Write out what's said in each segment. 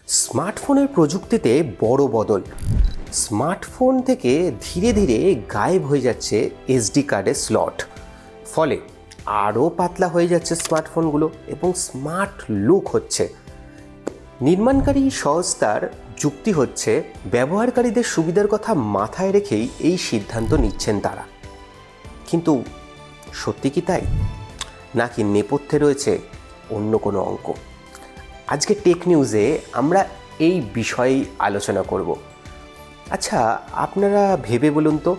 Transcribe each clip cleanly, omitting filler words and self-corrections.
স্মার্টফোনের প্রযুক্তিতে বড় বদল। স্মার্টফোন থেকে ধীরে ধীরে গায়েব হয়ে যাচ্ছে এসডি কার্ডের স্লট। ফলে আরও পাতলা হয়ে যাচ্ছে স্মার্টফোনগুলো এবং স্মার্ট লুক হচ্ছে। নির্মাণকারী সংস্থার যুক্তি হচ্ছে, ব্যবহারকারীদের সুবিধার কথা মাথায় রেখেই এই সিদ্ধান্ত নিচ্ছেন তারা। কিন্তু সত্যি কি তাই, নাকি নেপথ্যে রয়েছে অন্য কোনো অঙ্ক? আজকে টেক নিউজে আমরা এই বিষয়েই আলোচনা করব। আচ্ছা, আপনারা ভেবে বলুন তো,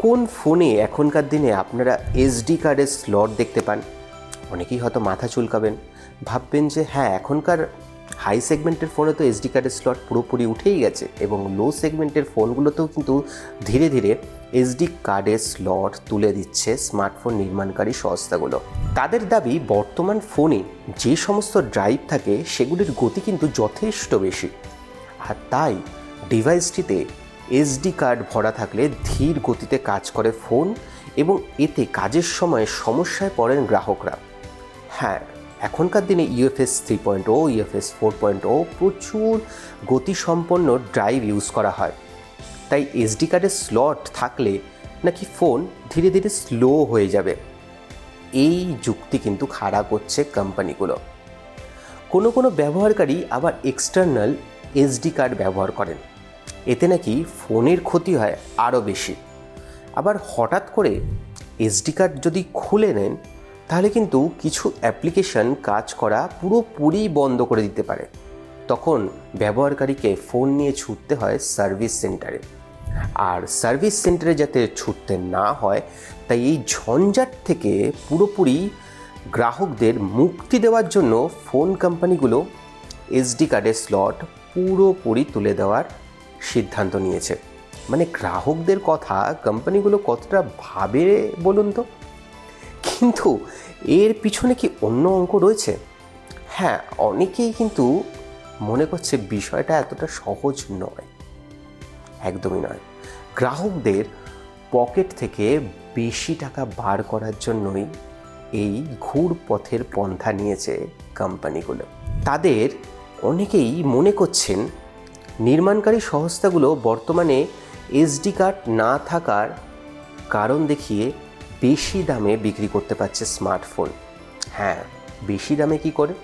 কোন ফোনে এখনকার দিনে আপনারা এসডি কার্ডের স্লট দেখতে পান? অনেকেই হয়তো মাথা চুলকাবেন, ভাববেন যে হ্যাঁ, এখনকার হাই সেগমেন্টের ফোনে তো এসডি কার্ডের স্লট পুরোপুরি উঠেই গেছে এবং লো সেগমেন্টের ফোনগুলোতেও কিন্তু ধীরে ধীরে এসডি কার্ডের স্লট তুলে দিচ্ছে স্মার্টফোন নির্মাণকারী সংস্থাগুলো। তাদের দাবি, বর্তমান ফোনে যে সমস্ত ড্রাইভ থাকে সেগুলির গতি কিন্তু যথেষ্ট বেশি, আর তাই ডিভাইসটিতে এসডি কার্ড ভরা থাকলে ধীর গতিতে কাজ করে ফোন এবং এতে কাজের সময় সমস্যায় পড়েন গ্রাহকরা। হ্যাঁ, এখনকার দিনে ইউএফএস 3.0, ইউএফএস 4.0 প্রচুর গতিসম্পন্ন ড্রাইভ ইউজ করা হয়। তাই এসডি কার্ডের স্লট থাকলে নাকি ফোন ধীরে ধীরে স্লো হয়ে যাবে। এই যুক্তি কিন্তু খাড়া করছে কোম্পানিগুলো। কোনো কোনো ব্যবহারকারী আবার এক্সটার্নাল এসডি কার্ড ব্যবহার করেন, এতে নাকি ফোনের ক্ষতি হয় আরও বেশি। আবার হঠাৎ করে এসডি কার্ড যদি খুলে নেন, তাহলে কিন্তু কিছু অ্যাপ্লিকেশন কাজ করা পুরোপুরি বন্ধ করে দিতে পারে। তখন ব্যবহারকারীকে ফোন নিয়ে ছুটতে হয় সার্ভিস সেন্টারে। আর সার্ভিস সেন্টারে যাতে ছুটতে না হয়, তাই এই ঝঞ্ঝাট থেকে পুরোপুরি গ্রাহকদের মুক্তি দেওয়ার জন্য ফোন কোম্পানিগুলো এসডি কার্ডের স্লট পুরোপুরি তুলে দেওয়ার সিদ্ধান্ত নিয়েছে। মানে গ্রাহকদের কথা কোম্পানিগুলো কতটা ভাবে বলুন তো। কিন্তু এর পিছনে কি অন্য অঙ্ক রয়েছে? হ্যাঁ, অনেকেই কিন্তু মনে করছে বিষয়টা এতটা সহজ নয়। একদমই নয়। গ্রাহকদের পকেট থেকে বেশি টাকা বার করার জন্যই এই ঘুরপথের পন্থা নিয়েছে কোম্পানিগুলো। তাদের অনেকেই মনে করছেন, নির্মাণকারী সংস্থাগুলো বর্তমানে এসডি কার্ড না থাকার কারণ দেখিয়ে বেশি দামে বিক্রি করতে পারছে স্মার্টফোন। হ্যাঁ, বেশি দামে কি করে?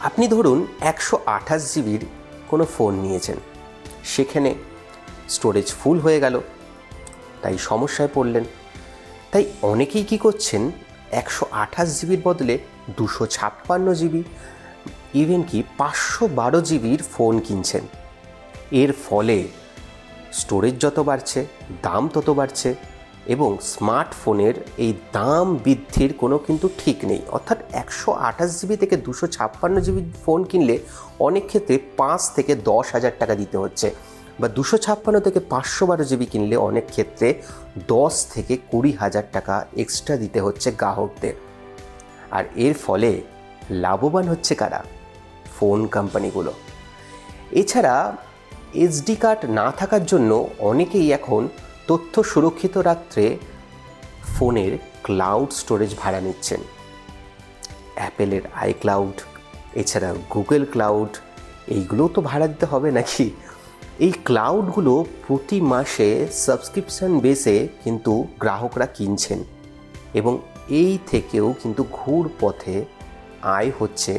আপনি ধরুন 128 জিবির কোনো ফোন নিয়েছেন, সেখানে স্টোরেজ ফুল হয়ে গেল, তাই সমস্যায় পড়লেন। তাই অনেকেই কি করছেন, 128 জিবির বদলে 256 জিবি, ইভেন কি 512 জিবির ফোন কিনছেন। এর ফলে স্টোরেজ যত বাড়ছে, দাম তত বাড়ছে এবং স্মার্টফোনের এই দাম বৃদ্ধির কোনো কিন্তু ঠিক নেই। অর্থাৎ 128 জিবি থেকে 256 জিবি ফোন কিনলে অনেক ক্ষেত্রে 5 থেকে 10,000 টাকা দিতে হচ্ছে, বা 256 থেকে 512 জিবি কিনলে অনেক ক্ষেত্রে 10 থেকে 20,000 টাকা এক্সট্রা দিতে হচ্ছে গ্রাহকদের। আর এর ফলে লাভবান হচ্ছে কারা? ফোন কোম্পানিগুলো। এছাড়া এসডি কার্ড না থাকার জন্য অনেকেই এখন তথ্য সুরক্ষিত রাখতে ফোনের ক্লাউড স্টোরেজ ভাড়া নিচ্ছেন। অ্যাপেলের আইক্লাউড, এছাড়া গুগল ক্লাউড, এইগুলোও তো ভাড়া দিতে হবে নাকি? এই ক্লাউডগুলো প্রতি মাসে সাবস্ক্রিপশন বেসে কিন্তু গ্রাহকরা কিনছেন এবং এই থেকেও কিন্তু ঘুরপথে আয় হচ্ছে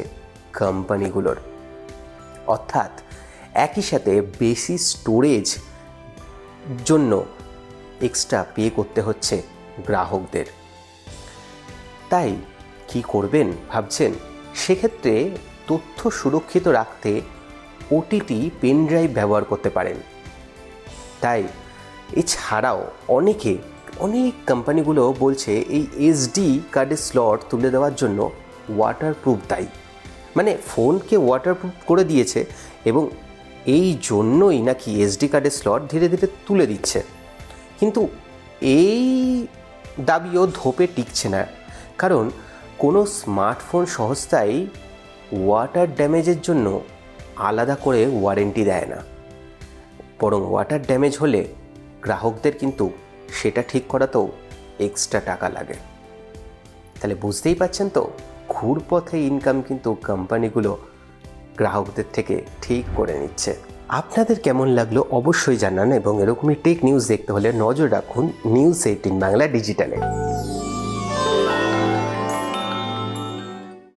কোম্পানিগুলোর। অর্থাৎ একই সাথে বেশি স্টোরেজ জন্য এক্সট্রা পে করতে হচ্ছে গ্রাহকদের। তাই কি করবেন ভাবছেন? সেক্ষেত্রে তথ্য সুরক্ষিত রাখতে ওটিটি পেন ড্রাইভ ব্যবহার করতে পারেন। তাই এছাড়াও অনেক কোম্পানিগুলো বলছে এই এসডি কার্ডের স্লট তুলে দেওয়ার জন্য ওয়াটারপ্রুফ দায়ী। মানে ফোনকে ওয়াটারপ্রুফ করে দিয়েছে এবং এই জন্যই নাকি এসডি কার্ডের স্লট ধীরে ধীরে তুলে দিচ্ছে। কিন্তু এই দাবিও ধোপে টিকছে না, কারণ কোনো স্মার্টফোন সংস্থাই ওয়াটার ড্যামেজের জন্য আলাদা করে ওয়ারেন্টি দেয় না, বরং ওয়াটার ড্যামেজ হলে গ্রাহকদের কিন্তু সেটা ঠিক করাতেও এক্সট্রা টাকা লাগে। তাহলে বুঝতেই পারছেন তো, ঘুরপথে ইনকাম কিন্তু কোম্পানিগুলো গ্রাহকদের থেকে ঠিক করে নিচ্ছে। আপনাদের কেমন লাগলো অবশ্যই জানান এবং এরকমই টেক নিউজ দেখতে হলে নজর রাখুন নিউজ 18 বাংলা ডিজিটালে।